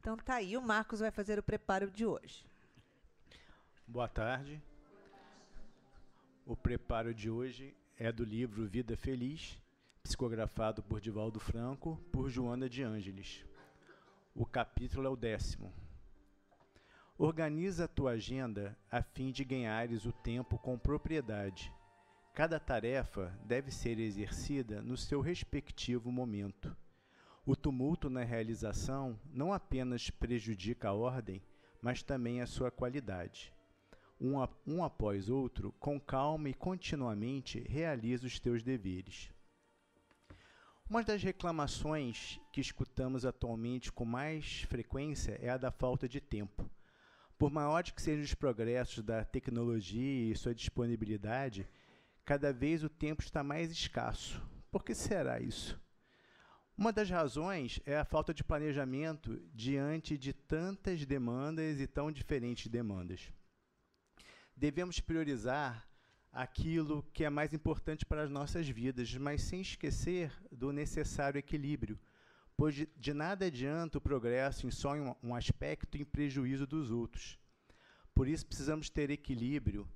Então tá aí, o Marcos vai fazer o preparo de hoje. Boa tarde. O preparo de hoje é do livro Vida Feliz, psicografado por Divaldo Franco, por Joana de Ângeles. O capítulo é o 10º. Organiza a tua agenda a fim de ganhares o tempo com propriedade. Cada tarefa deve ser exercida no seu respectivo momento. O tumulto na realização não apenas prejudica a ordem, mas também a sua qualidade. Um após outro, com calma e continuamente, realiza os teus deveres. Uma das reclamações que escutamos atualmente com mais frequência é a da falta de tempo. Por maiores que sejam os progressos da tecnologia e sua disponibilidade, cada vez o tempo está mais escasso. Por que será isso? Uma das razões é a falta de planejamento diante de tantas demandas e tão diferentes demandas. Devemos priorizar aquilo que é mais importante para as nossas vidas, mas sem esquecer do necessário equilíbrio, pois de nada adianta o progresso em só um aspecto em prejuízo dos outros. Por isso precisamos ter equilíbrio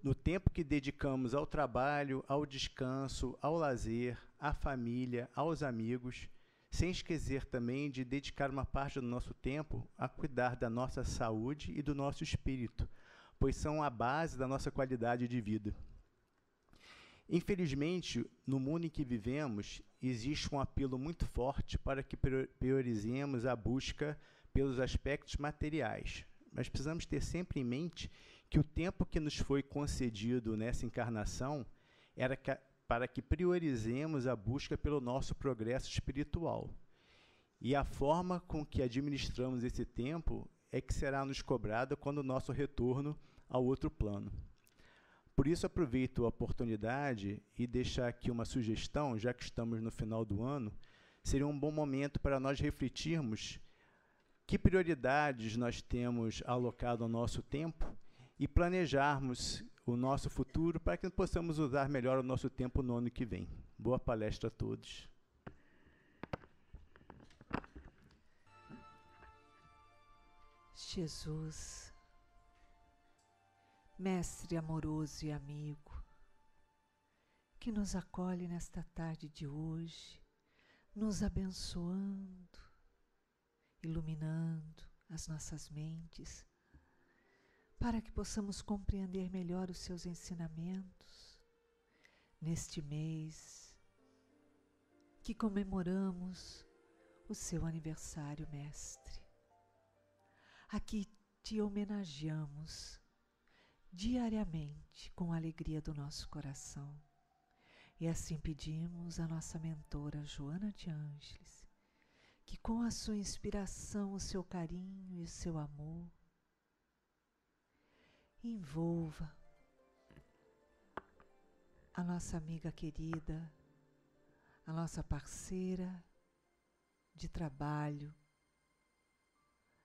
no tempo que dedicamos ao trabalho, ao descanso, ao lazer, à família, aos amigos, sem esquecer também de dedicar uma parte do nosso tempo a cuidar da nossa saúde e do nosso espírito, pois são a base da nossa qualidade de vida. Infelizmente, no mundo em que vivemos, existe um apelo muito forte para que priorizemos a busca pelos aspectos materiais, mas precisamos ter sempre em mente que o tempo que nos foi concedido nessa encarnação era para que priorizemos a busca pelo nosso progresso espiritual. E a forma com que administramos esse tempo é que será nos cobrada quando o nosso retorno ao outro plano. Por isso, aproveito a oportunidade e deixar aqui uma sugestão, já que estamos no final do ano, seria um bom momento para nós refletirmos que prioridades nós temos alocado ao nosso tempo e planejarmos o nosso futuro para que possamos usar melhor o nosso tempo no ano que vem. Boa palestra a todos. Jesus, Mestre amoroso e amigo, que nos acolhe nesta tarde de hoje, nos abençoando, iluminando as nossas mentes, para que possamos compreender melhor os seus ensinamentos neste mês que comemoramos o seu aniversário, Mestre. Aqui te homenageamos diariamente com a alegria do nosso coração. E assim pedimos à nossa mentora Joana de Ângeles, que com a sua inspiração, o seu carinho e o seu amor, envolva a nossa amiga querida, a nossa parceira de trabalho,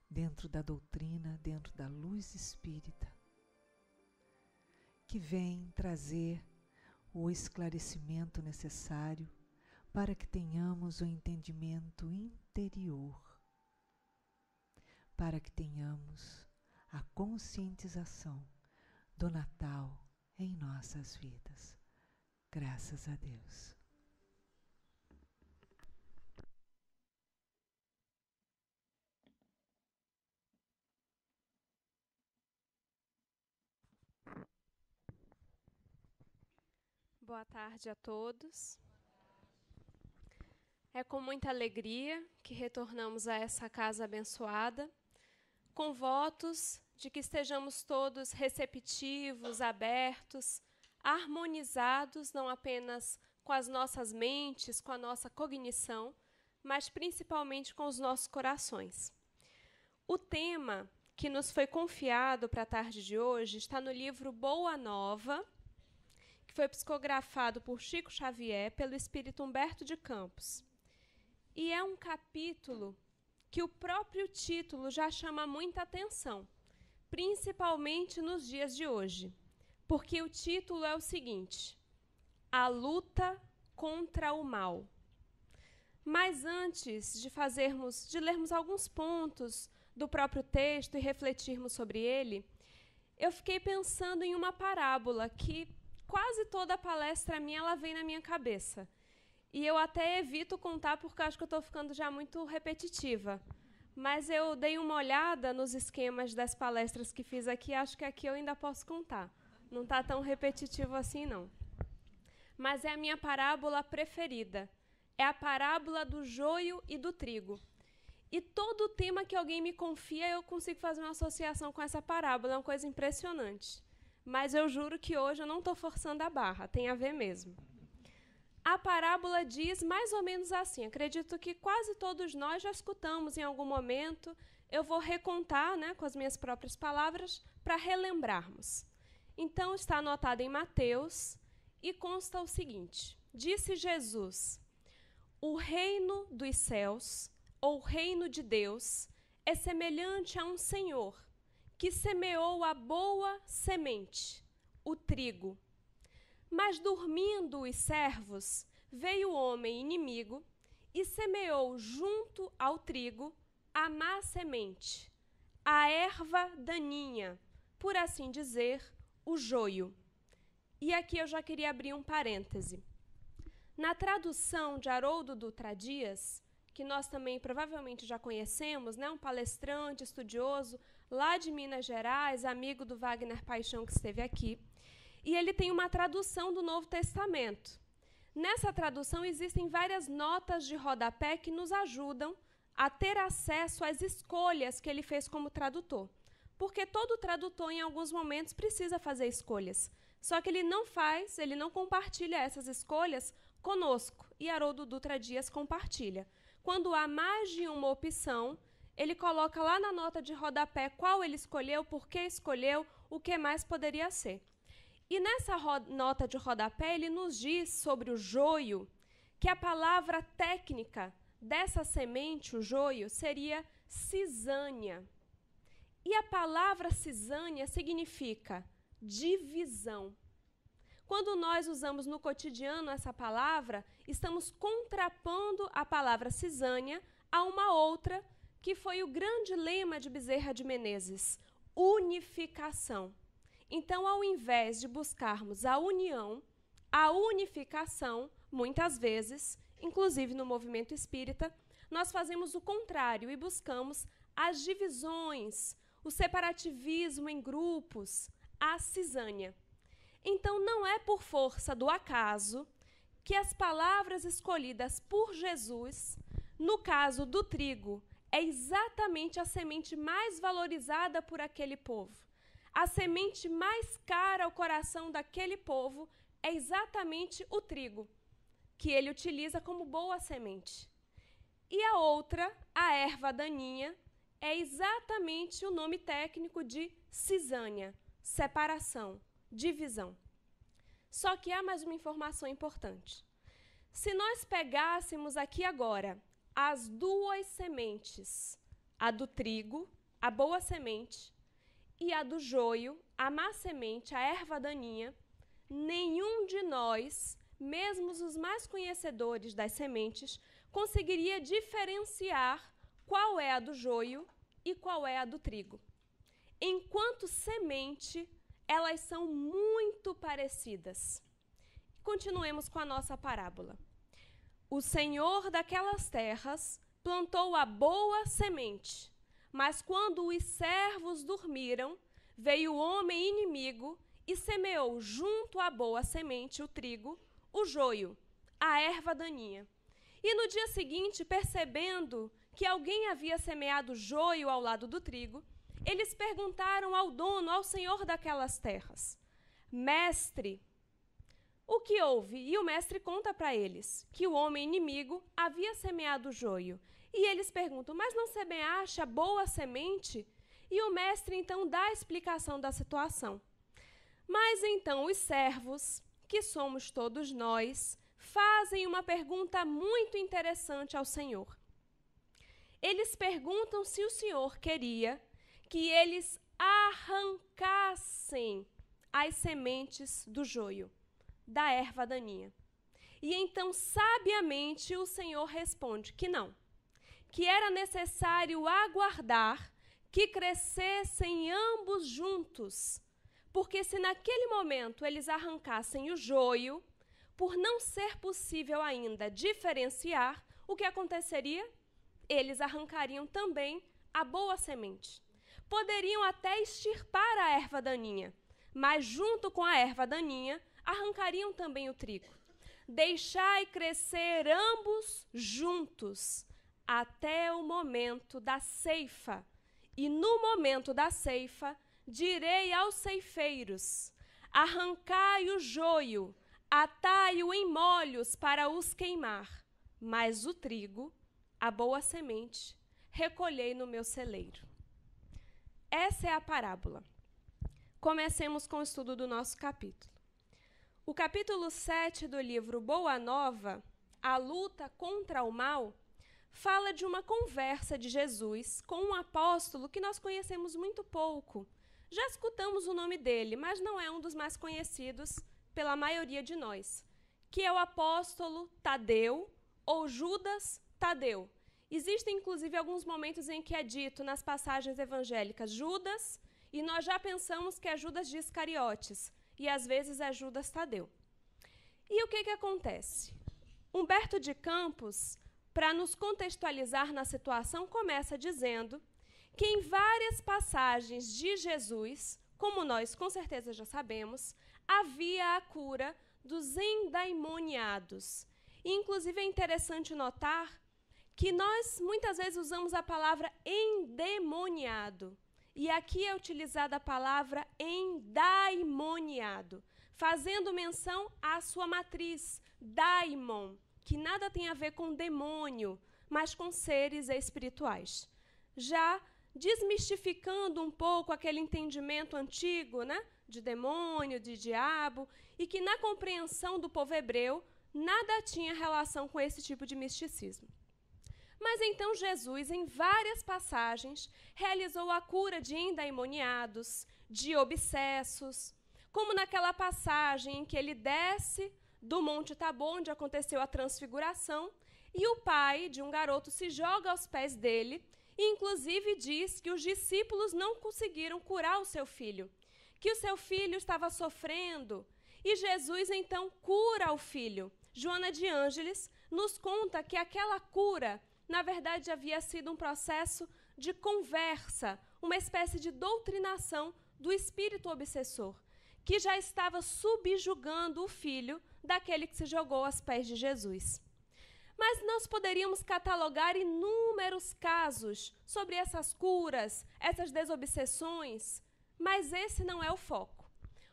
dentro da doutrina, dentro da luz espírita, que vem trazer o esclarecimento necessário para que tenhamos o entendimento interior, para que tenhamos a conscientização do Natal em nossas vidas. Graças a Deus. Boa tarde a todos. É com muita alegria que retornamos a essa casa abençoada, com votos de que estejamos todos receptivos, abertos, harmonizados, não apenas com as nossas mentes, com a nossa cognição, mas principalmente com os nossos corações. O tema que nos foi confiado para a tarde de hoje está no livro Boa Nova, que foi psicografado por Chico Xavier, pelo espírito Humberto de Campos. E é um capítulo que o próprio título já chama muita atenção, principalmente nos dias de hoje, porque o título é o seguinte: A luta contra o mal. Mas antes de lermos alguns pontos do próprio texto e refletirmos sobre ele, eu fiquei pensando em uma parábola que quase toda palestra minha ela vem na minha cabeça. E eu até evito contar porque acho que eu estou ficando já muito repetitiva. Mas eu dei uma olhada nos esquemas das palestras que fiz aqui, acho que aqui eu ainda posso contar. Não está tão repetitivo assim, não. Mas é a minha parábola preferida. É a parábola do joio e do trigo. E todo tema que alguém me confia, eu consigo fazer uma associação com essa parábola. É uma coisa impressionante. Mas eu juro que hoje eu não estou forçando a barra, tem a ver mesmo. A parábola diz mais ou menos assim, acredito que quase todos nós já escutamos em algum momento, eu vou recontar, com as minhas próprias palavras, para relembrarmos. Então está anotado em Mateus e consta o seguinte, disse Jesus, o reino dos céus, ou reino de Deus, é semelhante a um senhor que semeou a boa semente, o trigo. Mas dormindo os servos, veio o homem inimigo e semeou junto ao trigo a má semente, a erva daninha, por assim dizer, o joio. E aqui eu já queria abrir um parêntese. Na tradução de Haroldo Dutra Dias, que nós também provavelmente já conhecemos, um palestrante, estudioso, lá de Minas Gerais, amigo do Wagner Paixão que esteve aqui, e ele tem uma tradução do Novo Testamento. Nessa tradução existem várias notas de rodapé que nos ajudam a ter acesso às escolhas que ele fez como tradutor. Porque todo tradutor, em alguns momentos, precisa fazer escolhas. Só que ele não compartilha essas escolhas conosco. E Haroldo Dutra Dias compartilha. Quando há mais de uma opção, ele coloca lá na nota de rodapé qual ele escolheu, por que escolheu, o que mais poderia ser. E nessa nota de rodapé, ele nos diz sobre o joio, que a palavra técnica dessa semente, o joio, seria cisânia. E a palavra cisânia significa divisão. Quando nós usamos no cotidiano essa palavra, estamos contrapondo a palavra cisânia a uma outra, que foi o grande lema de Bezerra de Menezes, unificação. Então, ao invés de buscarmos a união, a unificação, muitas vezes, inclusive no movimento espírita, nós fazemos o contrário e buscamos as divisões, o separativismo em grupos, a cisânia. Então, não é por força do acaso que as palavras escolhidas por Jesus, no caso do trigo, é exatamente a semente mais valorizada por aquele povo. A semente mais cara ao coração daquele povo é exatamente o trigo, que ele utiliza como boa semente. E a outra, a erva daninha, é exatamente o nome técnico de cisânia, separação, divisão. Só que há mais uma informação importante. Se nós pegássemos aqui agora as duas sementes, a do trigo, a boa semente, e a do joio, a má semente, a erva daninha, nenhum de nós, mesmo os mais conhecedores das sementes, conseguiria diferenciar qual é a do joio e qual é a do trigo. Enquanto semente, elas são muito parecidas. Continuemos com a nossa parábola. O Senhor daquelas terras plantou a boa semente, mas quando os servos dormiram, veio o homem inimigo e semeou junto à boa semente, o trigo, o joio, a erva daninha. E no dia seguinte, percebendo que alguém havia semeado joio ao lado do trigo, eles perguntaram ao dono, ao senhor daquelas terras, mestre, o que houve? E o mestre conta para eles que o homem inimigo havia semeado joio. E eles perguntam, mas não semeaste a boa semente? E o mestre então dá a explicação da situação. Mas então os servos, que somos todos nós, fazem uma pergunta muito interessante ao Senhor. Eles perguntam se o Senhor queria que eles arrancassem as sementes do joio, da erva daninha. E então, sabiamente, o Senhor responde que não, que era necessário aguardar que crescessem ambos juntos, porque se naquele momento eles arrancassem o joio, por não ser possível ainda diferenciar, o que aconteceria? Eles arrancariam também a boa semente. Poderiam até extirpar a erva daninha, mas junto com a erva daninha, arrancariam também o trigo. Deixai crescer ambos juntos até o momento da ceifa. E no momento da ceifa, direi aos ceifeiros: arrancai o joio, atai-o em molhos para os queimar, mas o trigo, a boa semente, recolhei no meu celeiro. Essa é a parábola. Comecemos com o estudo do nosso capítulo. O capítulo 7 do livro Boa Nova, A Luta contra o Mal, fala de uma conversa de Jesus com um apóstolo que nós conhecemos muito pouco. Já escutamos o nome dele, mas não é um dos mais conhecidos pela maioria de nós, que é o apóstolo Tadeu ou Judas Tadeu. Existem, inclusive, alguns momentos em que é dito nas passagens evangélicas Judas, e nós já pensamos que é Judas de Iscariotes, e às vezes é Judas Tadeu. E o que acontece? Humberto de Campos, para nos contextualizar na situação, começa dizendo que em várias passagens de Jesus, como nós com certeza já sabemos, havia a cura dos endaimoniados. E, inclusive, é interessante notar que nós muitas vezes usamos a palavra endemoniado. E aqui é utilizada a palavra endaimoniado, fazendo menção à sua matriz, daimon, que nada tem a ver com demônio, mas com seres espirituais. Já desmistificando um pouco aquele entendimento antigo, né, de demônio, de diabo, e que na compreensão do povo hebreu nada tinha relação com esse tipo de misticismo. Mas então Jesus, em várias passagens, realizou a cura de endaimoniados, de obsessos, como naquela passagem em que ele desce do Monte Tabor, onde aconteceu a transfiguração, e o pai de um garoto se joga aos pés dele, e inclusive diz que os discípulos não conseguiram curar o seu filho, que o seu filho estava sofrendo, e Jesus então cura o filho. Joana de Ângeles nos conta que aquela cura, na verdade, havia sido um processo de conversa, uma espécie de doutrinação do espírito obsessor, que já estava subjugando o filho daquele que se jogou aos pés de Jesus. Mas nós poderíamos catalogar inúmeros casos sobre essas curas, essas desobsessões, mas esse não é o foco.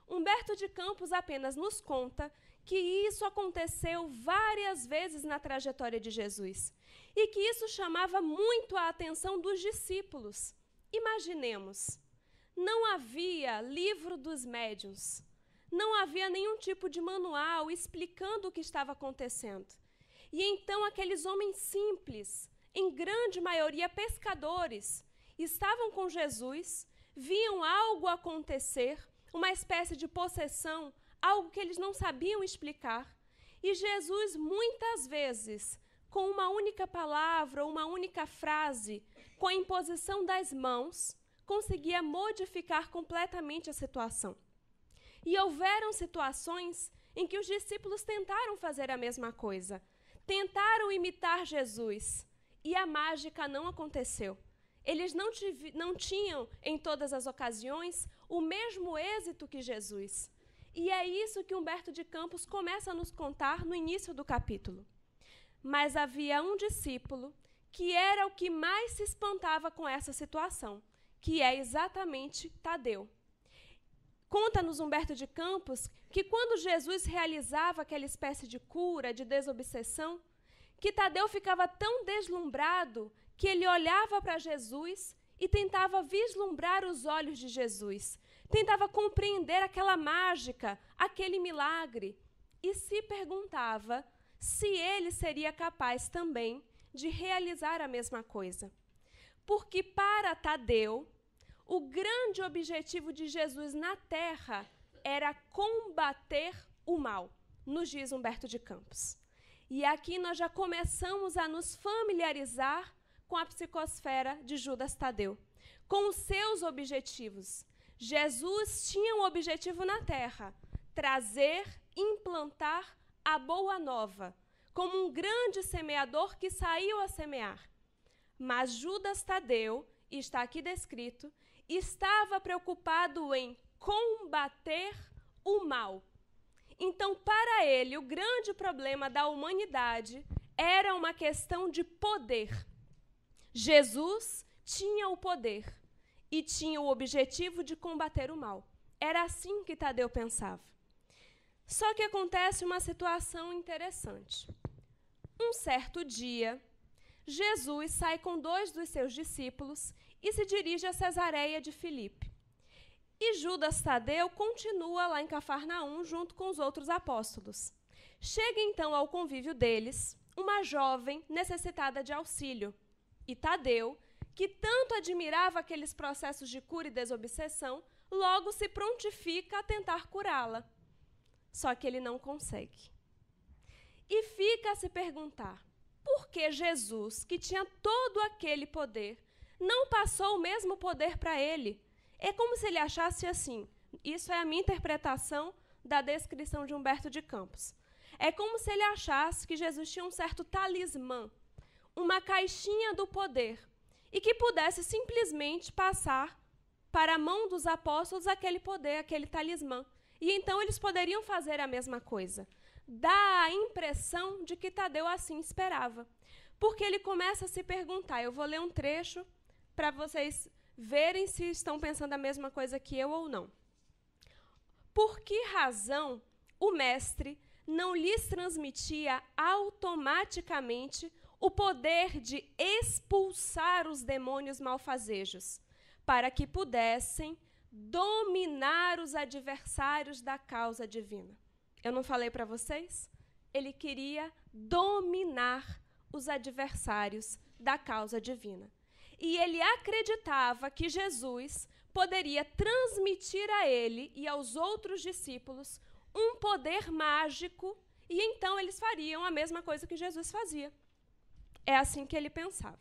Humberto de Campos apenas nos conta que isso aconteceu várias vezes na trajetória de Jesus e que isso chamava muito a atenção dos discípulos. Imaginemos, não havia livro dos médiuns, não havia nenhum tipo de manual explicando o que estava acontecendo. E então aqueles homens simples, em grande maioria pescadores, estavam com Jesus, viam algo acontecer, uma espécie de possessão, algo que eles não sabiam explicar. E Jesus, muitas vezes, com uma única palavra, uma única frase, com a imposição das mãos, conseguia modificar completamente a situação. E houveram situações em que os discípulos tentaram fazer a mesma coisa, tentaram imitar Jesus, e a mágica não aconteceu. Eles não tinham, em todas as ocasiões, o mesmo êxito que Jesus. E é isso que Humberto de Campos começa a nos contar no início do capítulo. Mas havia um discípulo que era o que mais se espantava com essa situação, que é exatamente Tadeu. Conta-nos Humberto de Campos que quando Jesus realizava aquela espécie de cura, de desobsessão, que Tadeu ficava tão deslumbrado que ele olhava para Jesus e tentava vislumbrar os olhos de Jesus, tentava compreender aquela mágica, aquele milagre, e se perguntava se ele seria capaz também de realizar a mesma coisa. Porque para Tadeu, o grande objetivo de Jesus na terra era combater o mal. nos diz Humberto de Campos. E aqui nós já começamos a nos familiarizar com a psicosfera de Judas Tadeu, com os seus objetivos. Jesus tinha um objetivo na terra: trazer, implantar a boa nova, como um grande semeador que saiu a semear. Mas Judas Tadeu, e está aqui descrito, estava preocupado em combater o mal. Então, para ele, o grande problema da humanidade era uma questão de poder. Jesus tinha o poder e tinha o objetivo de combater o mal. Era assim que Tadeu pensava. Só que acontece uma situação interessante. Um certo dia, Jesus sai com 2 dos seus discípulos e se dirige a Cesareia de Filipe. E Judas Tadeu continua lá em Cafarnaum junto com os outros apóstolos. Chega então ao convívio deles uma jovem necessitada de auxílio. E Tadeu, que tanto admirava aqueles processos de cura e desobsessão, logo se prontifica a tentar curá-la. Só que ele não consegue. E fica a se perguntar, por que Jesus, que tinha todo aquele poder, não passou o mesmo poder para ele? É como se ele achasse assim, isso é a minha interpretação da descrição de Humberto de Campos. É como se ele achasse que Jesus tinha um certo talismã, uma caixinha do poder, e que pudesse simplesmente passar para a mão dos apóstolos aquele poder, aquele talismã. E então eles poderiam fazer a mesma coisa. Dá a impressão de que Tadeu assim esperava. Porque ele começa a se perguntar, eu vou ler um trecho para vocês verem se estão pensando a mesma coisa que eu ou não. Por que razão o mestre não lhes transmitia automaticamente o poder de expulsar os demônios malfazejos, para que pudessem dominar os adversários da causa divina? Eu não falei para vocês? Ele queria dominar os adversários da causa divina. E ele acreditava que Jesus poderia transmitir a ele e aos outros discípulos um poder mágico, e então eles fariam a mesma coisa que Jesus fazia. É assim que ele pensava.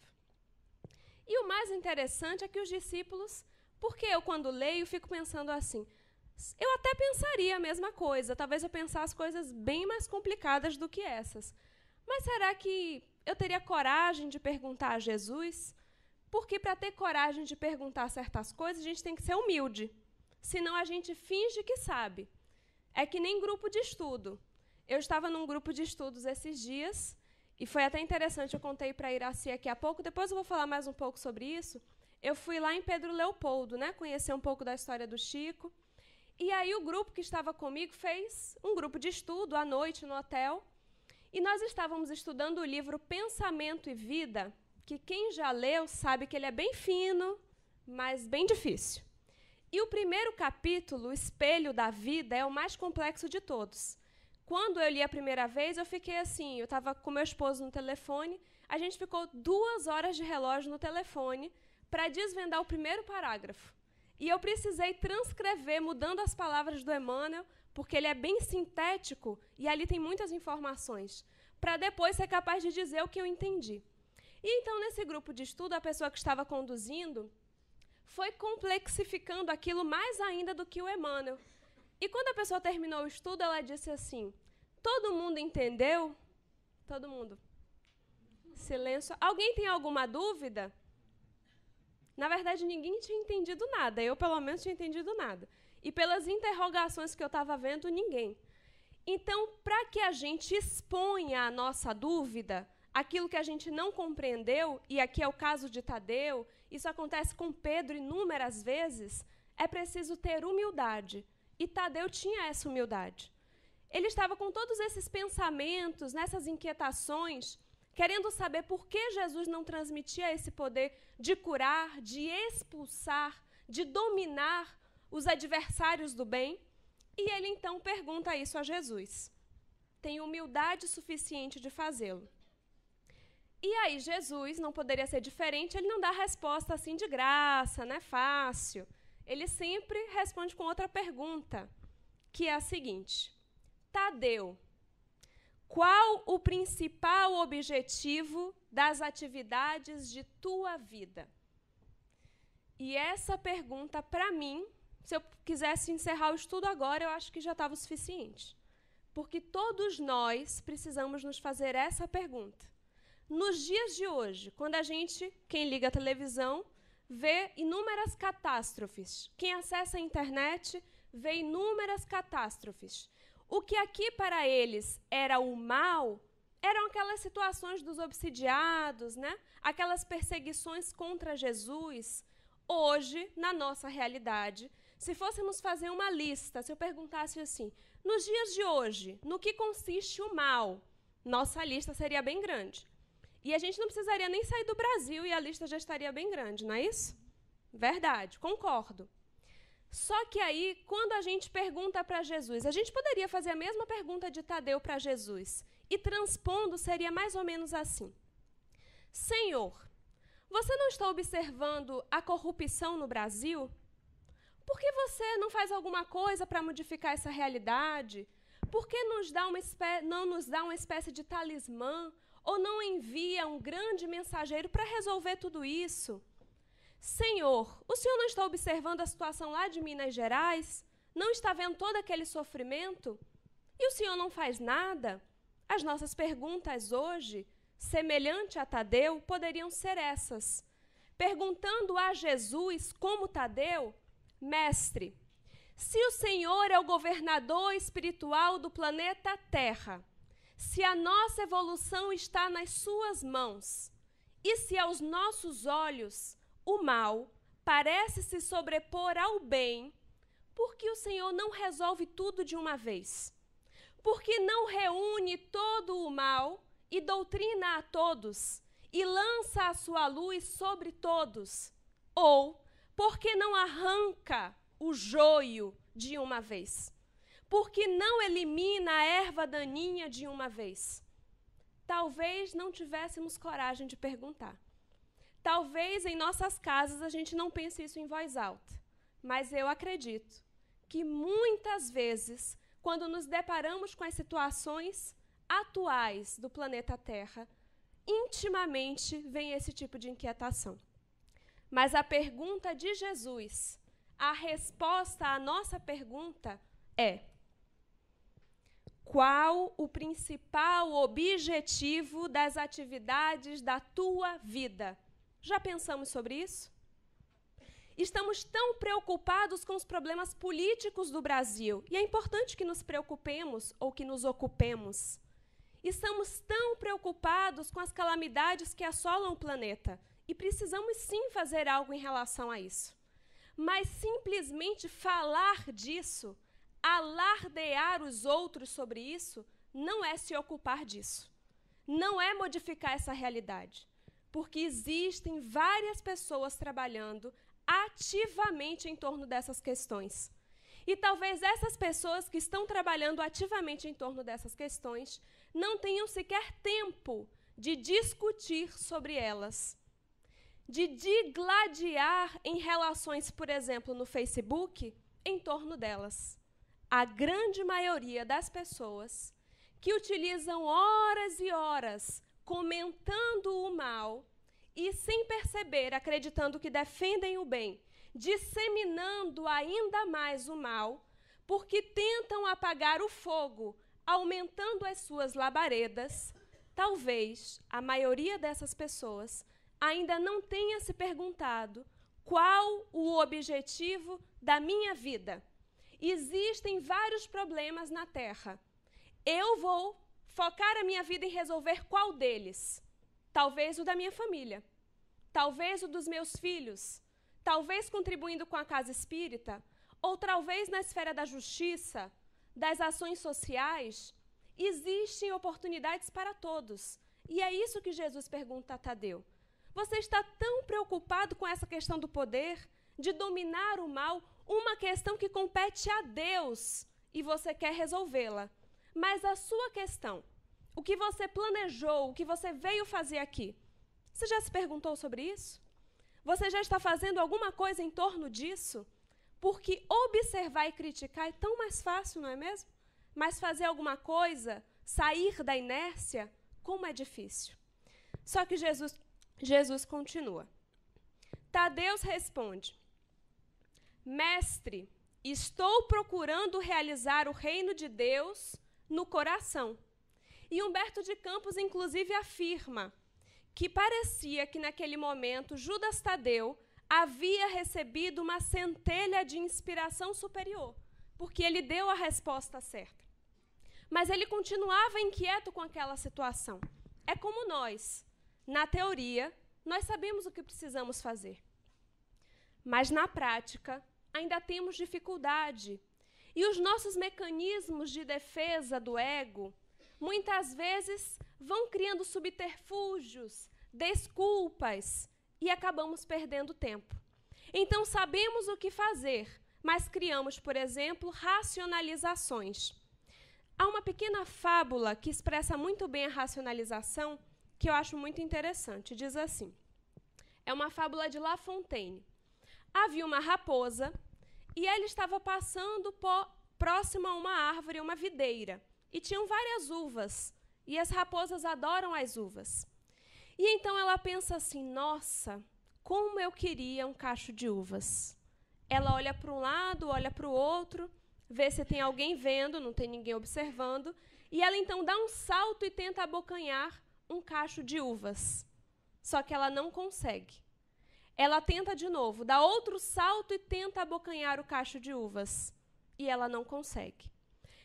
E o mais interessante é que os discípulos, porque eu quando leio fico pensando assim, eu até pensaria a mesma coisa, talvez eu pensasse coisas bem mais complicadas do que essas. Mas será que eu teria coragem de perguntar a Jesus? Porque para ter coragem de perguntar certas coisas, a gente tem que ser humilde. Senão a gente finge que sabe. É que nem grupo de estudo. Eu estava num grupo de estudos esses dias, e foi até interessante, eu contei para a Iraci aqui há pouco, depois eu vou falar mais um pouco sobre isso. Eu fui lá em Pedro Leopoldo, né, conhecer um pouco da história do Chico. E aí o grupo que estava comigo fez um grupo de estudo à noite no hotel. E nós estávamos estudando o livro Pensamento e Vida, que quem já leu sabe que ele é bem fino, mas bem difícil. E o primeiro capítulo, o Espelho da Vida, é o mais complexo de todos. Quando eu li a primeira vez, eu fiquei assim, eu estava com meu esposo no telefone, a gente ficou 2 horas de relógio no telefone para desvendar o primeiro parágrafo. E eu precisei transcrever, mudando as palavras do Emmanuel, porque ele é bem sintético e ali tem muitas informações, para depois ser capaz de dizer o que eu entendi. E então, nesse grupo de estudo, a pessoa que estava conduzindo foi complexificando aquilo mais ainda do que o Emmanuel. E quando a pessoa terminou o estudo, ela disse assim, todo mundo entendeu? Todo mundo. Silêncio. Alguém tem alguma dúvida? Na verdade, ninguém tinha entendido nada. Eu, pelo menos, tinha entendido nada. E pelas interrogações que eu estava vendo, ninguém. Então, para que a gente exponha a nossa dúvida, aquilo que a gente não compreendeu, e aqui é o caso de Tadeu, isso acontece com Pedro inúmeras vezes, é preciso ter humildade. E Tadeu tinha essa humildade. Ele estava com todos esses pensamentos, nessas inquietações, querendo saber por que Jesus não transmitia esse poder de curar, de expulsar, de dominar os adversários do bem. E ele então pergunta isso a Jesus. Tem humildade suficiente de fazê-lo. E aí Jesus, não poderia ser diferente, ele não dá resposta assim de graça, né, fácil. Ele sempre responde com outra pergunta, que é a seguinte: Tadeu, Qual o principal objetivo das atividades de tua vida? E essa pergunta, para mim, se eu quisesse encerrar o estudo agora, eu acho que já estava o suficiente. Porque todos nós precisamos nos fazer essa pergunta. Nos dias de hoje, quando a gente, quem liga a televisão, vê inúmeras catástrofes. Quem acessa a internet vê inúmeras catástrofes. O que aqui para eles era o mal, eram aquelas situações dos obsidiados, né? Aquelas perseguições contra Jesus. Hoje, na nossa realidade, se fôssemos fazer uma lista, se eu perguntasse assim, nos dias de hoje, no que consiste o mal, nossa lista seria bem grande. E a gente não precisaria nem sair do Brasil e a lista já estaria bem grande, não é isso? Verdade, concordo. Só que aí, quando a gente pergunta para Jesus, a gente poderia fazer a mesma pergunta de Tadeu para Jesus, e transpondo seria mais ou menos assim. Senhor, você não está observando a corrupção no Brasil? Por que você não faz alguma coisa para modificar essa realidade? Por que não nos dá uma espécie de talismã? Ou não envia um grande mensageiro para resolver tudo isso? Senhor, o Senhor não está observando a situação lá de Minas Gerais? Não está vendo todo aquele sofrimento? E o Senhor não faz nada? As nossas perguntas hoje, semelhante a Tadeu, poderiam ser essas. Perguntando a Jesus, como Tadeu, Mestre, se o Senhor é o governador espiritual do planeta Terra, se a nossa evolução está nas suas mãos, e se aos nossos olhos o mal parece se sobrepor ao bem, por que o Senhor não resolve tudo de uma vez? Por que não reúne todo o mal e doutrina a todos e lança a sua luz sobre todos? Ou por que não arranca o joio de uma vez? Por que não elimina a erva daninha de uma vez? Talvez não tivéssemos coragem de perguntar. Talvez em nossas casas a gente não pense isso em voz alta, mas eu acredito que muitas vezes, quando nos deparamos com as situações atuais do planeta Terra, intimamente vem esse tipo de inquietação. Mas a pergunta de Jesus, a resposta à nossa pergunta é: qual o principal objetivo das atividades da tua vida? Já pensamos sobre isso? Estamos tão preocupados com os problemas políticos do Brasil, e é importante que nos preocupemos ou que nos ocupemos. Estamos tão preocupados com as calamidades que assolam o planeta, e precisamos sim fazer algo em relação a isso. Mas simplesmente falar disso, alardear os outros sobre isso, não é se ocupar disso. Não é modificar essa realidade. Porque existem várias pessoas trabalhando ativamente em torno dessas questões. E talvez essas pessoas que estão trabalhando ativamente em torno dessas questões não tenham sequer tempo de discutir sobre elas, de digladiar em relações, por exemplo, no Facebook, em torno delas. A grande maioria das pessoas que utilizam horas e horas comentando o mal e, sem perceber, acreditando que defendem o bem, disseminando ainda mais o mal, porque tentam apagar o fogo, aumentando as suas labaredas, talvez a maioria dessas pessoas ainda não tenha se perguntado qual o objetivo da minha vida. Existem vários problemas na Terra. Eu vou focar a minha vida em resolver qual deles? Talvez o da minha família, talvez o dos meus filhos, talvez contribuindo com a casa espírita, ou talvez na esfera da justiça, das ações sociais. Existem oportunidades para todos. E é isso que Jesus pergunta a Tadeu. Você está tão preocupado com essa questão do poder, de dominar o mal, uma questão que compete a Deus, e você quer resolvê-la. Mas a sua questão, o que você planejou, o que você veio fazer aqui, você já se perguntou sobre isso? Você já está fazendo alguma coisa em torno disso? Porque observar e criticar é tão mais fácil, não é mesmo? Mas fazer alguma coisa sair da inércia, como é difícil. Só que Jesus continua. Tadeu responde: Mestre, estou procurando realizar o reino de Deus no coração. E Humberto de Campos, inclusive, afirma que parecia que naquele momento Judas Tadeu havia recebido uma centelha de inspiração superior, porque ele deu a resposta certa. Mas ele continuava inquieto com aquela situação. É como nós, na teoria, nós sabemos o que precisamos fazer. Mas na prática, ainda temos dificuldade. E os nossos mecanismos de defesa do ego, muitas vezes, vão criando subterfúgios, desculpas, e acabamos perdendo tempo. Então, sabemos o que fazer, mas criamos, por exemplo, racionalizações. Há uma pequena fábula que expressa muito bem a racionalização, que eu acho muito interessante. Diz assim, é uma fábula de La Fontaine. Havia uma raposa e ela estava passando próximo a uma árvore, uma videira, e tinham várias uvas, e as raposas adoram as uvas. E então ela pensa assim, nossa, como eu queria um cacho de uvas. Ela olha para um lado, olha para o outro, vê se tem alguém vendo, não tem ninguém observando, e ela então dá um salto e tenta abocanhar um cacho de uvas. Só que ela não consegue. Ela tenta de novo, dá outro salto e tenta abocanhar o cacho de uvas. E ela não consegue.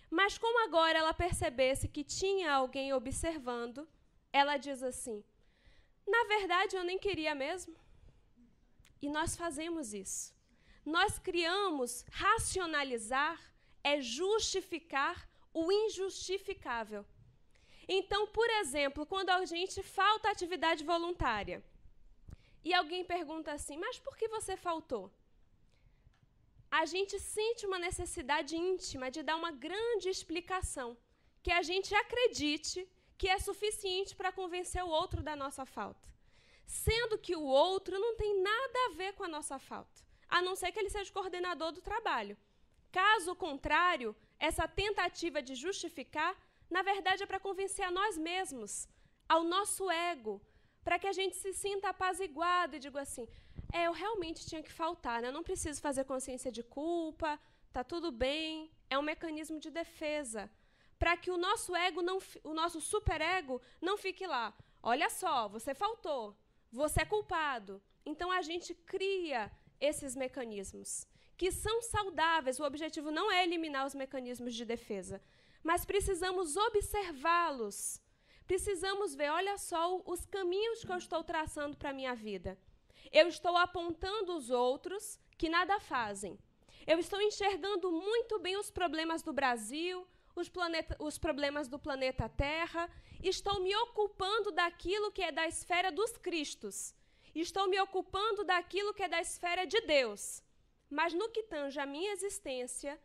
Mas como agora ela percebesse que tinha alguém observando, ela diz assim, na verdade eu nem queria mesmo. E nós fazemos isso. Nós criamos, racionalizar é justificar o injustificável. Então, por exemplo, quando a gente falta atividade voluntária, e alguém pergunta assim, mas por que você faltou? A gente sente uma necessidade íntima de dar uma grande explicação, que a gente acredite que é suficiente para convencer o outro da nossa falta. Sendo que o outro não tem nada a ver com a nossa falta, a não ser que ele seja coordenador do trabalho. Caso contrário, essa tentativa de justificar, na verdade, é para convencer a nós mesmos, ao nosso ego, para que a gente se sinta apaziguado e diga assim, eu realmente tinha que faltar, né? Eu não preciso fazer consciência de culpa, tá tudo bem, é um mecanismo de defesa, para que o nosso ego, o nosso superego não fique lá, olha só, você faltou, você é culpado. Então a gente cria esses mecanismos, que são saudáveis, o objetivo não é eliminar os mecanismos de defesa, mas precisamos observá-los. Precisamos ver, olha só, os caminhos que eu estou traçando para a minha vida. Eu estou apontando os outros que nada fazem. Eu estou enxergando muito bem os problemas do Brasil, os problemas do planeta Terra. Estou me ocupando daquilo que é da esfera dos cristos. Estou me ocupando daquilo que é da esfera de Deus. Mas no que tange a minha existência,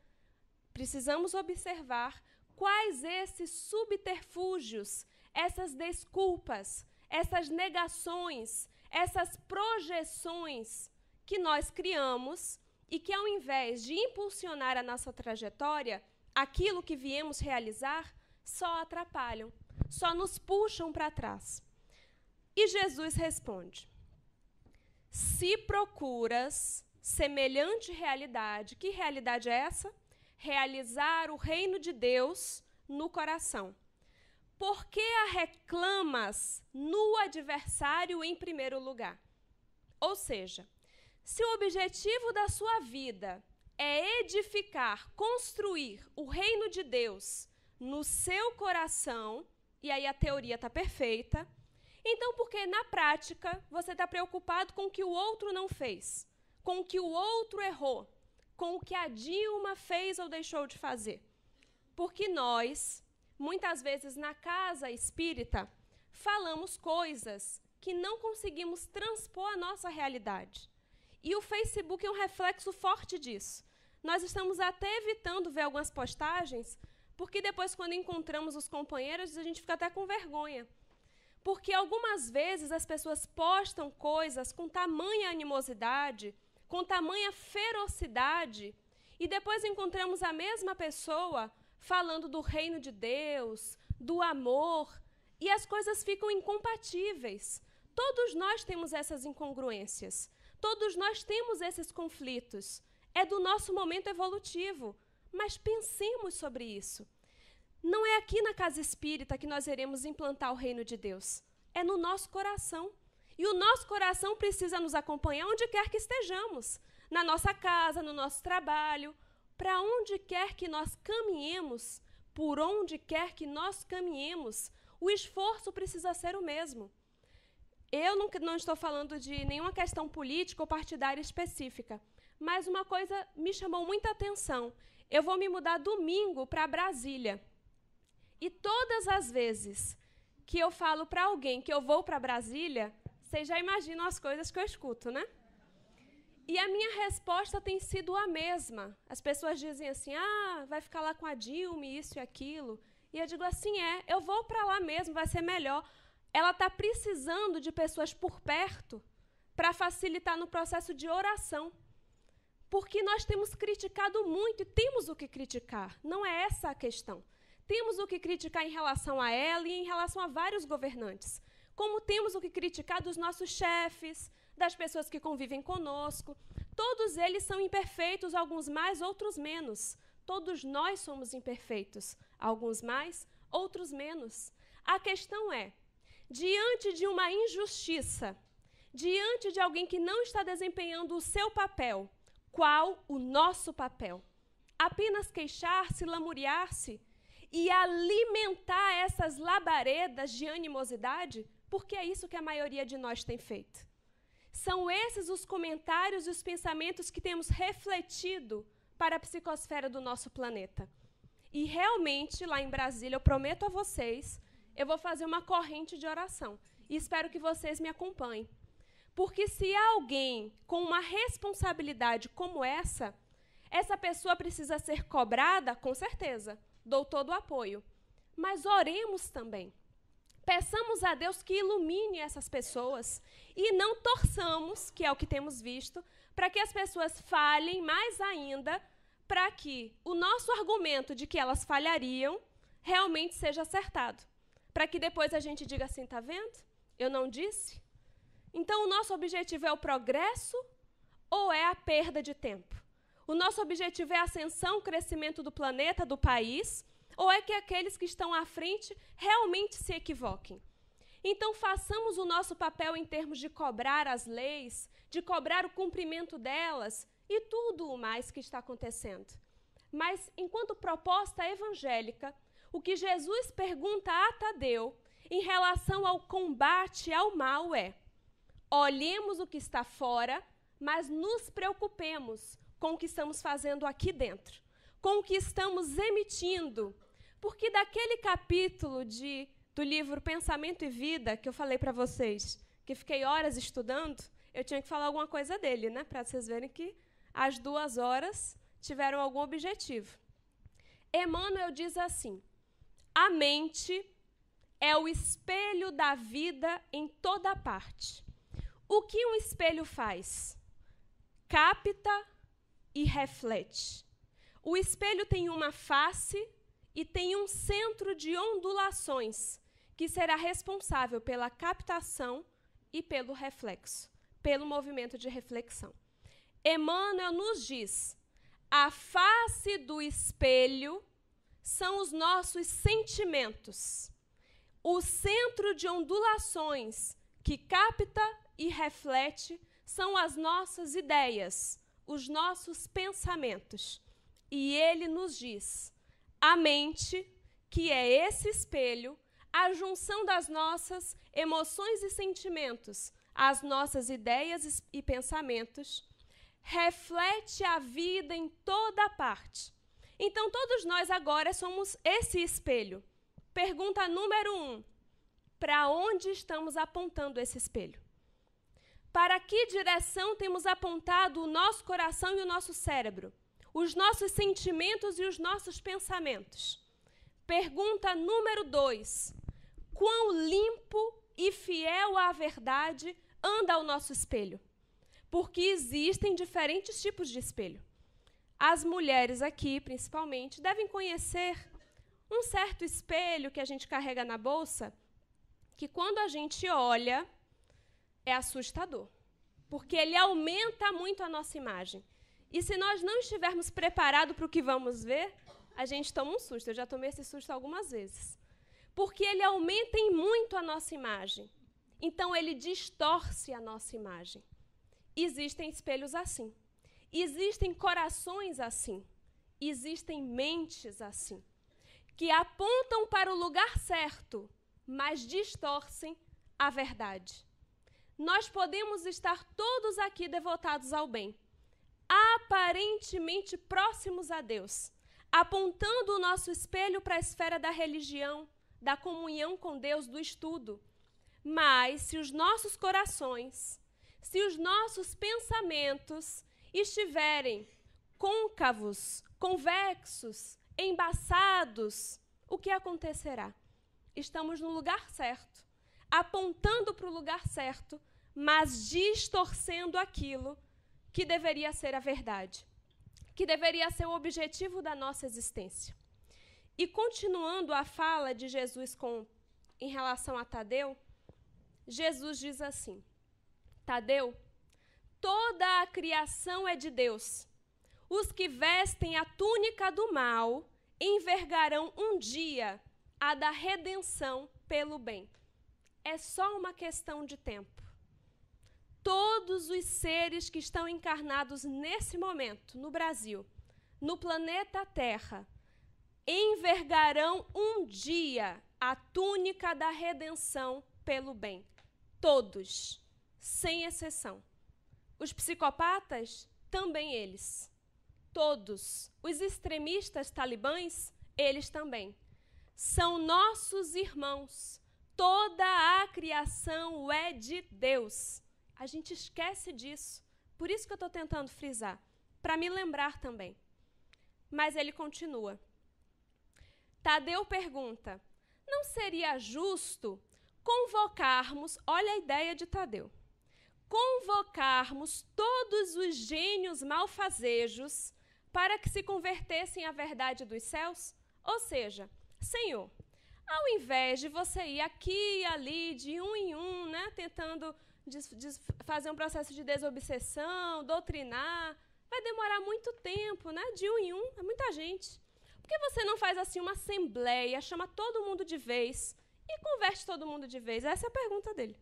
precisamos observar quais esses subterfúgios, essas desculpas, essas negações, essas projeções que nós criamos e que, ao invés de impulsionar a nossa trajetória, aquilo que viemos realizar, só atrapalham, só nos puxam para trás. E Jesus responde, se procuras semelhante realidade, que realidade é essa? Realizar o reino de Deus no coração. Por que a reclamas no adversário em primeiro lugar? Ou seja, se o objetivo da sua vida é edificar, construir o reino de Deus no seu coração, e aí a teoria está perfeita, então por que na prática você está preocupado com o que o outro não fez, com o que o outro errou, com o que a Dilma fez ou deixou de fazer? Porque nós, muitas vezes na casa espírita, falamos coisas que não conseguimos transpor a nossa realidade. E o Facebook é um reflexo forte disso. Nós estamos até evitando ver algumas postagens, porque depois, quando encontramos os companheiros, a gente fica até com vergonha. Porque algumas vezes as pessoas postam coisas com tamanha animosidade, com tamanha ferocidade, e depois encontramos a mesma pessoa falando do reino de Deus, do amor, e as coisas ficam incompatíveis. Todos nós temos essas incongruências. Todos nós temos esses conflitos. É do nosso momento evolutivo. Mas pensemos sobre isso. Não é aqui na casa espírita que nós iremos implantar o reino de Deus. É no nosso coração. E o nosso coração precisa nos acompanhar onde quer que estejamos. Na nossa casa, no nosso trabalho. Para onde quer que nós caminhemos, por onde quer que nós caminhemos, o esforço precisa ser o mesmo. Eu não estou falando de nenhuma questão política ou partidária específica, mas uma coisa me chamou muita atenção. Eu vou me mudar domingo para Brasília. E todas as vezes que eu falo para alguém que eu vou para Brasília, vocês já imaginam as coisas que eu escuto, né? E a minha resposta tem sido a mesma. As pessoas dizem assim, vai ficar lá com a Dilma, isso e aquilo. E eu digo assim, eu vou para lá mesmo, vai ser melhor. Ela está precisando de pessoas por perto para facilitar no processo de oração. Porque nós temos criticado muito e temos o que criticar. Não é essa a questão. Temos o que criticar em relação a ela e em relação a vários governantes. Como temos o que criticar dos nossos chefes, das pessoas que convivem conosco. Todos eles são imperfeitos, alguns mais, outros menos. Todos nós somos imperfeitos, alguns mais, outros menos. A questão é, diante de uma injustiça, diante de alguém que não está desempenhando o seu papel, qual o nosso papel? Apenas queixar-se, lamuriar-se e alimentar essas labaredas de animosidade? Porque é isso que a maioria de nós tem feito. São esses os comentários e os pensamentos que temos refletido para a psicosfera do nosso planeta. E realmente, lá em Brasília, eu prometo a vocês, eu vou fazer uma corrente de oração. E espero que vocês me acompanhem. Porque se há alguém com uma responsabilidade como essa pessoa precisa ser cobrada, com certeza. Dou todo o apoio. Mas oremos também. Peçamos a Deus que ilumine essas pessoas e não torçamos, que é o que temos visto, para que as pessoas falhem mais ainda, para que o nosso argumento de que elas falhariam realmente seja acertado. Para que depois a gente diga assim, tá vendo? Eu não disse? Então, o nosso objetivo é o progresso ou é a perda de tempo? O nosso objetivo é a ascensão, o crescimento do planeta, do país, ou é que aqueles que estão à frente realmente se equivoquem? Então, façamos o nosso papel em termos de cobrar as leis, de cobrar o cumprimento delas e tudo o mais que está acontecendo. Mas, enquanto proposta evangélica, o que Jesus pergunta a Tadeu em relação ao combate ao mal é: olhemos o que está fora, mas nos preocupemos com o que estamos fazendo aqui dentro, com o que estamos emitindo. Porque daquele capítulo do livro Pensamento e Vida, que eu falei para vocês, que fiquei horas estudando, eu tinha que falar alguma coisa dele, né? Para vocês verem que as 2 horas tiveram algum objetivo. Emmanuel diz assim: a mente é o espelho da vida em toda parte. O que um espelho faz? Capta e reflete. O espelho tem uma face e tem um centro de ondulações, que será responsável pela captação e pelo reflexo, pelo movimento de reflexão. Emmanuel nos diz: a face do espelho são os nossos sentimentos. O centro de ondulações que capta e reflete são as nossas ideias, os nossos pensamentos. E ele nos diz: a mente, que é esse espelho, a junção das nossas emoções e sentimentos, as nossas ideias e pensamentos, reflete a vida em toda parte. Então, todos nós agora somos esse espelho. Pergunta número 1. Para onde estamos apontando esse espelho? Para que direção temos apontado o nosso coração e o nosso cérebro? Os nossos sentimentos e os nossos pensamentos? Pergunta número 2. Quão limpo e fiel à verdade anda o nosso espelho? Porque existem diferentes tipos de espelho. As mulheres aqui, principalmente, devem conhecer um certo espelho que a gente carrega na bolsa, que quando a gente olha, é assustador, porque ele aumenta muito a nossa imagem. E se nós não estivermos preparados para o que vamos ver, a gente toma um susto. Eu já tomei esse susto algumas vezes. Porque ele aumenta em muito a nossa imagem. Então, ele distorce a nossa imagem. Existem espelhos assim. Existem corações assim. Existem mentes assim. Que apontam para o lugar certo, mas distorcem a verdade. Nós podemos estar todos aqui devotados ao bem, aparentemente próximos a Deus, apontando o nosso espelho para a esfera da religião, da comunhão com Deus, do estudo. Mas se os nossos corações, se os nossos pensamentos estiverem côncavos, convexos, embaçados, o que acontecerá? Estamos no lugar certo, apontando para o lugar certo, mas distorcendo aquilo que deveria ser a verdade, que deveria ser o objetivo da nossa existência. E continuando a fala de Jesus em relação a Tadeu, Jesus diz assim: Tadeu, toda a criação é de Deus. Os que vestem a túnica do mal envergarão um dia a da redenção pelo bem. É só uma questão de tempo. Todos os seres que estão encarnados nesse momento, no Brasil, no planeta Terra, envergarão um dia a túnica da redenção pelo bem. Todos, sem exceção. Os psicopatas, também eles. Todos. Os extremistas talibãs, eles também. São nossos irmãos. Toda a criação é de Deus. A gente esquece disso. Por isso que eu estou tentando frisar, para me lembrar também. Mas ele continua. Tadeu pergunta, não seria justo convocarmos, olha a ideia de Tadeu, convocarmos todos os gênios malfazejos para que se convertessem à verdade dos céus? Ou seja, Senhor, ao invés de você ir aqui e ali, de um em um, né, tentando fazer um processo de desobsessão, doutrinar, vai demorar muito tempo, né, de um em um, é muita gente. Por que você não faz assim uma assembleia, chama todo mundo de vez e converte todo mundo de vez? Essa é a pergunta dele.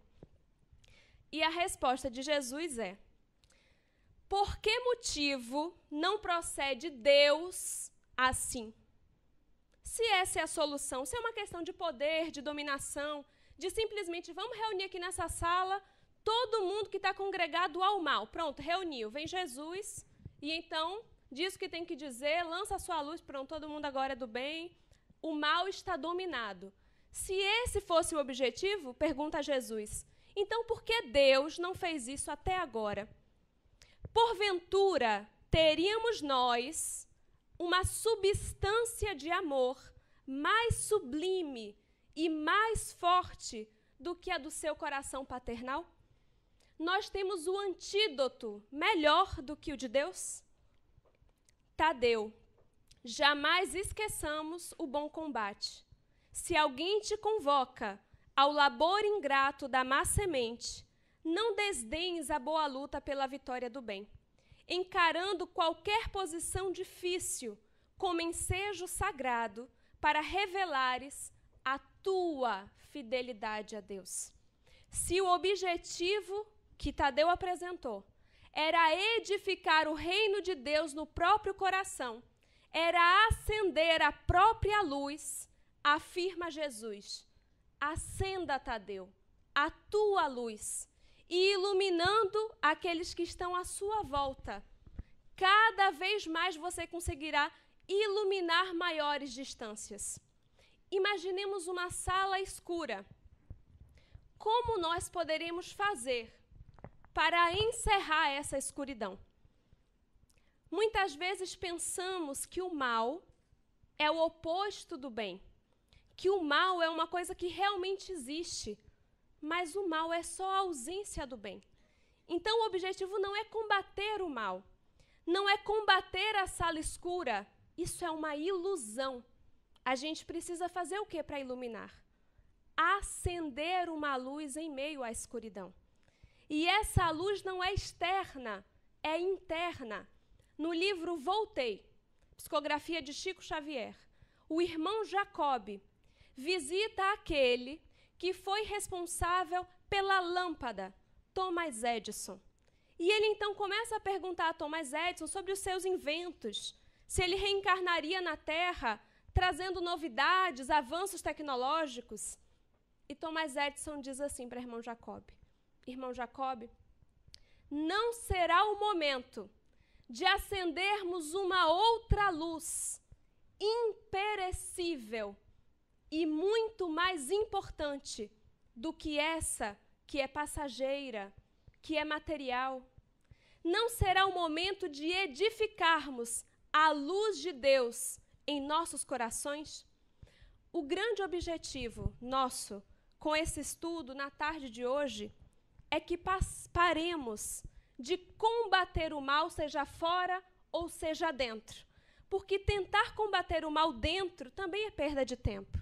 E a resposta de Jesus é: por que motivo não procede Deus assim? Se essa é a solução, se é uma questão de poder, de dominação, de simplesmente vamos reunir aqui nessa sala todo mundo que está congregado ao mal. Pronto, reuniu, vem Jesus e então diz o que tem que dizer, lança a sua luz, pronto, todo mundo agora é do bem, o mal está dominado. Se esse fosse o objetivo, pergunta Jesus, então por que Deus não fez isso até agora? Porventura, teríamos nós uma substância de amor mais sublime e mais forte do que a do seu coração paternal? Nós temos o antídoto melhor do que o de Deus? Tadeu, jamais esqueçamos o bom combate. Se alguém te convoca ao labor ingrato da má semente, não desdenhes a boa luta pela vitória do bem, encarando qualquer posição difícil como ensejo sagrado para revelares a tua fidelidade a Deus. Se o objetivo que Tadeu apresentou era edificar o reino de Deus no próprio coração, era acender a própria luz, afirma Jesus, acenda, Tadeu, a tua luz, e iluminando aqueles que estão à sua volta. Cada vez mais você conseguirá iluminar maiores distâncias. Imaginemos uma sala escura. Como nós poderemos fazer para encerrar essa escuridão? Muitas vezes pensamos que o mal é o oposto do bem, que o mal é uma coisa que realmente existe, mas o mal é só a ausência do bem. Então o objetivo não é combater o mal, não é combater a sala escura, isso é uma ilusão. a gente precisa fazer o que para iluminar? Acender uma luz em meio à escuridão. E essa luz não é externa, é interna. No livro Voltei, psicografia de Chico Xavier, o irmão Jacob visita aquele que foi responsável pela lâmpada, Thomas Edison. E ele então começa a perguntar a Thomas Edison sobre os seus inventos, se ele reencarnaria na Terra, trazendo novidades, avanços tecnológicos. E Thomas Edison diz assim para irmão Jacob: irmão Jacob, não será o momento de acendermos uma outra luz imperecível e muito mais importante do que essa que é passageira, que é material. Não será o momento de edificarmos a luz de Deus em nossos corações? O grande objetivo nosso com esse estudo na tarde de hoje é que paremos de combater o mal, seja fora ou seja dentro. Porque tentar combater o mal dentro também é perda de tempo.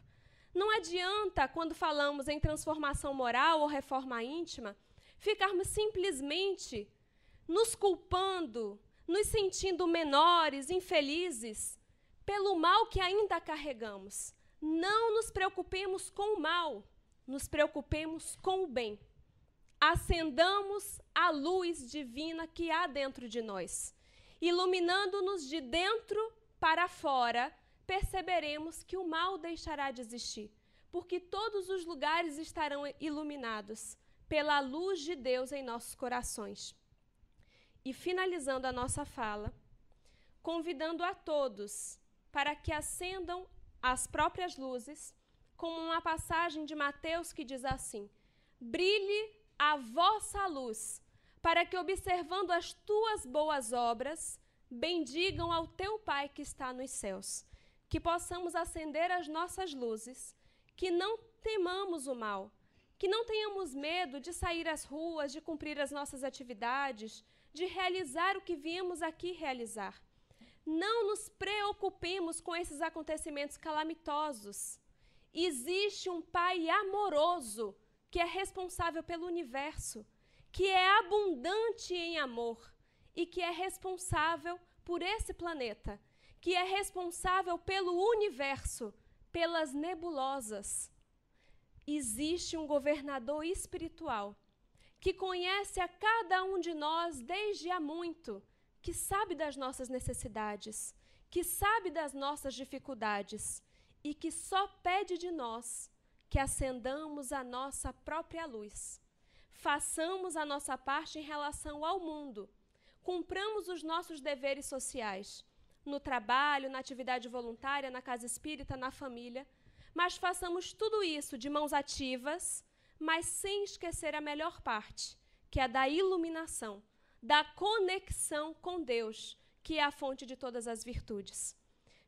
Não adianta, quando falamos em transformação moral ou reforma íntima, ficarmos simplesmente nos culpando, nos sentindo menores, infelizes, pelo mal que ainda carregamos. Não nos preocupemos com o mal, nos preocupemos com o bem. Acendamos a luz divina que há dentro de nós. Iluminando-nos de dentro para fora, perceberemos que o mal deixará de existir, porque todos os lugares estarão iluminados pela luz de Deus em nossos corações. E finalizando a nossa fala, convidando a todos para que acendam as próprias luzes, como uma passagem de Mateus que diz assim: brilhe a vossa luz, para que, observando as tuas boas obras, bendigam ao teu Pai que está nos céus. Que possamos acender as nossas luzes, que não temamos o mal, que não tenhamos medo de sair às ruas, de cumprir as nossas atividades, de realizar o que viemos aqui realizar. Não nos preocupemos com esses acontecimentos calamitosos. Existe um Pai amoroso que é responsável pelo universo, que é abundante em amor e que é responsável por esse planeta, que é responsável pelo universo, pelas nebulosas. Existe um governador espiritual que conhece a cada um de nós desde há muito, que sabe das nossas necessidades, que sabe das nossas dificuldades e que só pede de nós que acendamos a nossa própria luz. Façamos a nossa parte em relação ao mundo. Cumpramos os nossos deveres sociais, no trabalho, na atividade voluntária, na casa espírita, na família, mas façamos tudo isso de mãos ativas, mas sem esquecer a melhor parte, que é a da iluminação, da conexão com Deus, que é a fonte de todas as virtudes.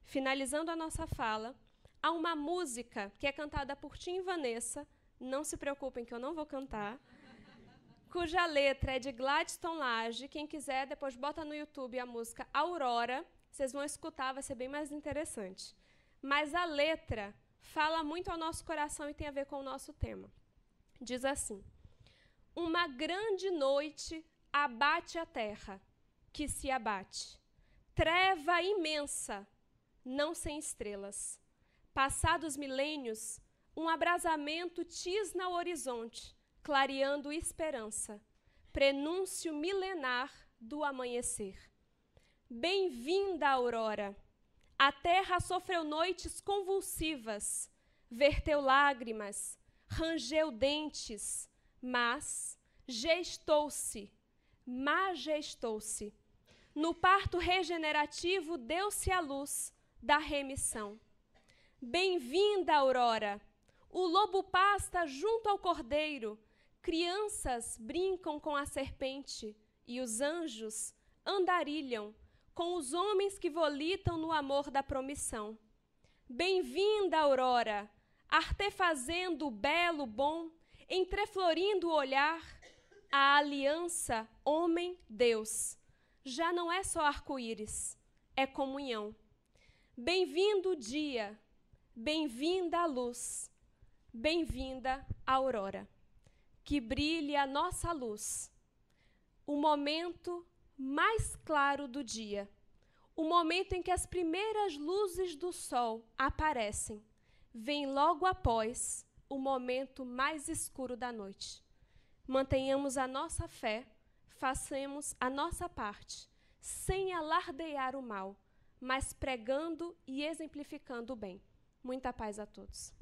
Finalizando a nossa fala, há uma música que é cantada por Tim e Vanessa, não se preocupem que eu não vou cantar, cuja letra é de Gladstone Lage. Quem quiser, depois bota no YouTube a música Aurora, vocês vão escutar, vai ser bem mais interessante. Mas a letra fala muito ao nosso coração e tem a ver com o nosso tema. Diz assim: uma grande noite abate a terra, que se abate, treva imensa, não sem estrelas. Passados milênios, um abrasamento tisna o horizonte, clareando esperança, prenúncio milenar do amanhecer. Bem-vinda, aurora! A terra sofreu noites convulsivas, verteu lágrimas, rangeu dentes, mas gestou-se, majestou-se. No parto regenerativo deu-se a luz da remissão. Bem-vinda, aurora! O lobo pasta junto ao cordeiro, crianças brincam com a serpente e os anjos andarilham com os homens que volitam no amor da promissão. Bem-vinda, aurora, artefazendo o belo bom, entreflorindo o olhar, a aliança homem-Deus. Já não é só arco-íris, é comunhão. Bem-vindo o dia, Bem-vinda a luz, bem-vinda a aurora. Que brilhe a nossa luz, o momento mais claro do dia, o momento em que as primeiras luzes do sol aparecem, vem logo após o momento mais escuro da noite. Mantenhamos a nossa fé, façamos a nossa parte, sem alardear o mal, mas pregando e exemplificando o bem. Muita paz a todos.